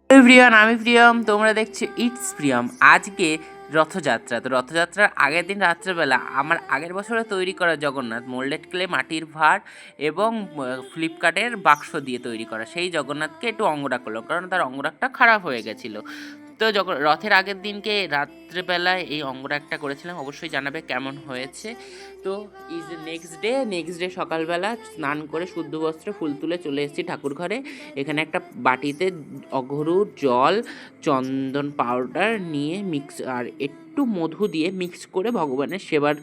Everyone, আমি প্রিয়ম, তোমরা দেখছো ইটস প্রিয়ম। আজকে রথযাত্রা। তো রথযাত্রার আগের দিন রাত্রেবেলা আমার আগের বছরে তৈরি করা জগন্নাথ, মোল্ডেড ক্লে, মাটির ভাঁড় এবং ফ্লিপকার্টের বাক্স দিয়ে তৈরি করা সেই জগন্নাথকে একটু অঙ্গরাগ করলাম, কারণ তার অঙ্গরাগটা খারাপ হয়ে গেছিলো। তো যখন রথের আগের দিনকে রাত্রেবেলায় এই অঙ্গরাগটা করেছিলাম, অবশ্যই জানাবে কেমন হয়েছে। তো নেক্সট ডে সকালবেলা স্নান করে শুদ্ধ বস্ত্রে ফুল তুলে চলে এসেছি ঠাকুর ঘরে। এখানে একটা বাটিতে অঘরু জল, চন্দন পাউডার নিয়ে মিক্স আর একটু মধু দিয়ে মিক্স করে ভগবানের সেবার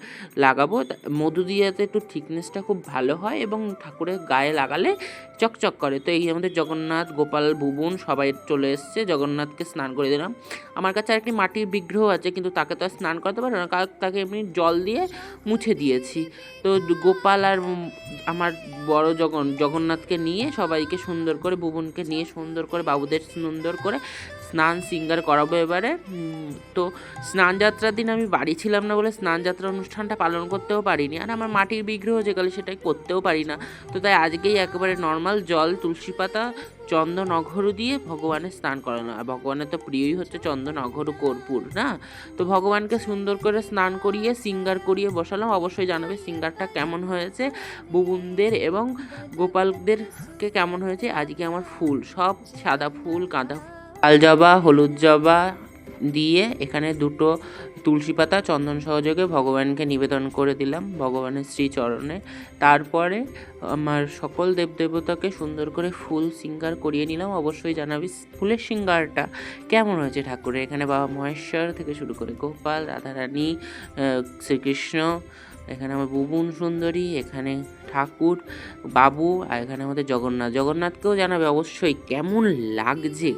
লাগাবো। মধু দিয়ে একটু থিকনেসটা খুব ভালো হয় এবং ঠাকুরের গায়ে লাগালে চকচক করে। তো এই আমাদের জগন্নাথ, গোপাল, বুবুন সবাই চলে এসছে। জগন্নাথকে স্নান করে দিলাম। আমার কাছে আরেকটি মাটির বিগ্রহ আছে, কিন্তু তাকে তো আর স্নান করতে পারবো না, তাকে এমনি জল দিয়ে মুছে দিয়েছি। তো গোপাল আর আমার বড় জগন্নাথকে নিয়ে সবাইকে সুন্দর করে, বুবুনকে নিয়ে সুন্দর করে, বাবুদের সুন্দর করে স্নান সিঙ্গার করাবো এবারে। তো স্নানযাত্রার দিন আমি বাড়ি ছিলাম না বলে স্নানযাত্রা অনুষ্ঠানটা পালন করতেও পারিনি, আর আমার মাটির বিগ্রহ যেগুলো সেটাই করতেও পারি না। তো তাই আজকেই একেবারে নর্মাল জল, তুলসী পাতা, চন্দন অঘরু দিয়ে ভগবানের স্নান করানো। আর ভগবানের তো প্রিয়ই হচ্ছে চন্দন অঘরু কর্পূর না। তো ভগবানকে সুন্দর করে স্নান করিয়ে সিঙ্গার করিয়ে বসালাম। অবশ্যই জানাবে সিঙ্গারটা কেমন হয়েছে, বুবুনদের এবং গোপালদেরকে কেমন হয়েছে। আজকে আমার ফুল সব সাদা ফুল, গাঁদা, লাল জবা, হলুদ জবা দিয়ে এখানে দুটো তুলসী পাতা চন্দন সহযোগে ভগবানকে নিবেদন করে দিলাম ভগবানের শ্রীচরণে। তারপরে আমার সকল দেবদেবতাকে সুন্দর করে ফুল সিঙ্গার করিয়ে নিলাম। অবশ্যই জানাবি ফুলের সিঙ্গারটা কেমন হয়েছে ঠাকুরের। এখানে বাবা মহেশ্বর থেকে শুরু করে গোপাল, রাধারানী, শ্রীকৃষ্ণ, এখানে আমার বুবুন সুন্দরী, এখানে ঠাকুর, বাবু, আর এখানে আমাদের জগন্নাথকেও জানাবে অবশ্যই কেমন লাগছে।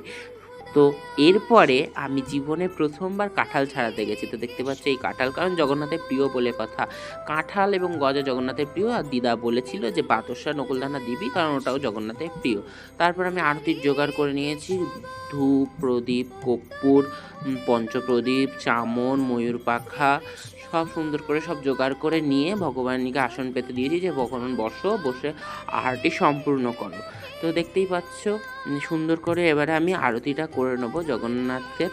তো এরপরে আমি জীবনে প্রথমবার কাঁঠাল ছাড়াতে গেছি। তো দেখতে পাচ্ছি এই কাঁঠাল, কারণ জগন্নাথের প্রিয় বলে কথা। কাঁঠাল এবং গজা জগন্নাথের প্রিয়, আর দিদা বলেছিল যে বাতসা নকুলদানা দিবি, কারণ ওটাও জগন্নাথের প্রিয়। তারপর আমি আরতির জোগাড় করে নিয়েছি, ধূপ, প্রদীপ, কর্পূর, পঞ্চপ্রদীপ, চামন, ময়ূর পাখা সব সুন্দর করে সব জোগাড় করে নিয়ে ভগবানকে আসন পেতে দিয়েছি যে ভগবান বসে আরতি সম্পূর্ণ করো। তো দেখতেই পাচ্ছ সুন্দর করে এবারে আমি আরতিটা করে নেবো জগন্নাথের।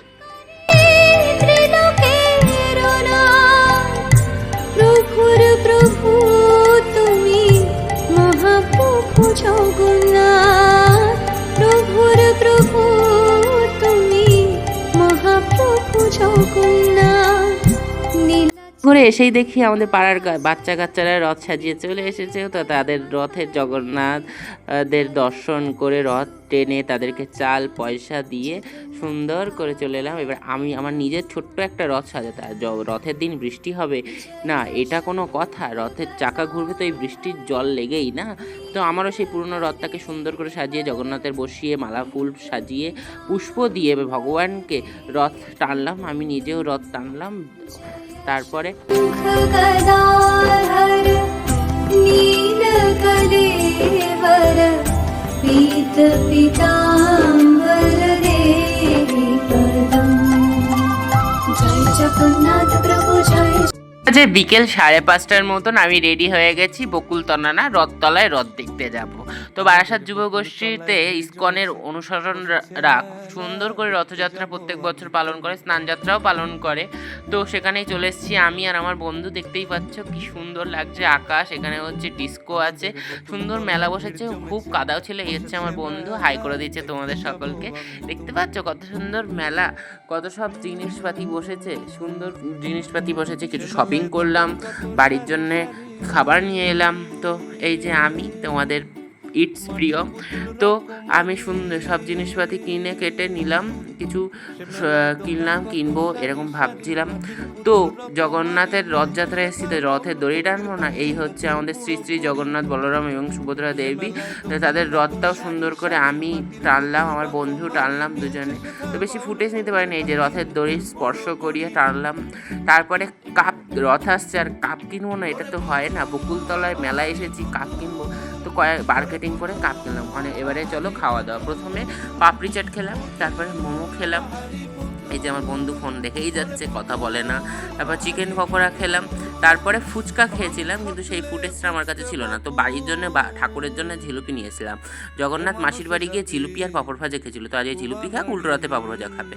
প্রভু তুমি মহাপ্রভু জগন্নাথ, প্রভু তুমি মহাপ্রভু জগন্নাথ। ঘুরে এসেই দেখি আমাদের পাড়ার বাচ্চা কাচ্চারা রথ সাজিয়ে চলে এসেছে। তো তাদের রথের জগন্নাথদের দর্শন করে রথ টেনে তাদেরকে চাল পয়সা দিয়ে সুন্দর করে চলে এলাম। এবার আমি আমার নিজের ছোট্ট একটা রথ সাজাতে। আর রথের দিন বৃষ্টি হবে না, এটা কোনো কথা? রথের চাকা ঘুরবে তো এই বৃষ্টির জল লেগেই না। তো আমারও সেই পুরনো রথটাকে সুন্দর করে সাজিয়ে জগন্নাথের বসিয়ে মালা ফুল সাজিয়ে পুষ্প দিয়ে ভগবানকে রথ টানলাম। আমি নিজেও রথ টানলাম। তারপরে যে বিকেল 5:30টার মতন আমি রেডি হয়ে গেছি বকুলতলা রথতলায় রথ দেখতে যাব। তো বারাসাত যুবগোষ্ঠীতে ইসকনের অনুসরণরা সুন্দর করে রথযাত্রা প্রত্যেক বছর পালন করে, স্নানযাত্রাও পালন করে। তো সেখানেই চলে এসেছি আমি আর আমার বন্ধু। দেখতেই পাচ্ছ কি সুন্দর লাগছে আকাশ। এখানে হচ্ছে ডিস্কো আছে, সুন্দর মেলা বসেছে, খুব কাদাও ছিল। এই হচ্ছে আমার বন্ধু, হাই করে দিচ্ছে তোমাদের সকলকে। দেখতে পাচ্ছ কত সুন্দর মেলা, কত সব জিনিসপাতি বসেছে, সুন্দর জিনিসপাতি বসেছে। কিছু শপিং করলাম, বাড়ির জন্যে খাবার নিয়ে এলাম। তো এই যে আমি তোমাদের ইটস প্রিয়। তো আমি সুন্দর সব জিনিসপাতি কিনে কেটে নিলাম, কিছু কিনবো এরকম ভাবছিলাম। তো জগন্নাথের রথযাত্রায় এসেছি, তো রথের দড়ি টানবো না। এই হচ্ছে আমাদের শ্রী শ্রী জগন্নাথ, বলরাম এবং সুভদ্রা দেবী। তাদের রথটাও সুন্দর করে আমি টানলাম, আমার বন্ধু টানলাম দুজনে। তো বেশি ফুটেজ নিতে পারিনি, এই যে রথের দড়ি স্পর্শ করিয়ে টানলাম। তারপরে কাপ, রথ আসছে আর কাপ কিনবো না, এটা তো হয় না। বকুলতলায় মেলায় এসেছি, কাপ কিনবো। তো মার্কেটিং করে কাপ কিনলাম। এবারে চলো খাওয়া দাওয়া। প্রথমে পাপড়ি চাট খেলাম, তারপরে মোমো খেলাম। এই যে আমার বন্ধু ফোন দেখেই যাচ্ছে, কথা বলে না। তারপর চিকেন পকোড়া খেলাম, তারপরে ফুচকা খেয়েছিলাম, কিন্তু সেই ফুটেজটা আমার কাছে ছিল না। তো বাড়ির জন্য ঠাকুরের জন্য জিলিপি নিয়েছিলাম। জগন্নাথ মাসির বাড়ি গিয়ে জিলিপি আর পাঁপড় ভাজা খেয়েছিল, তো আজ এই জিলিপি খাক, উল্টো রাতে পাঁপড় ভাজা খাবে।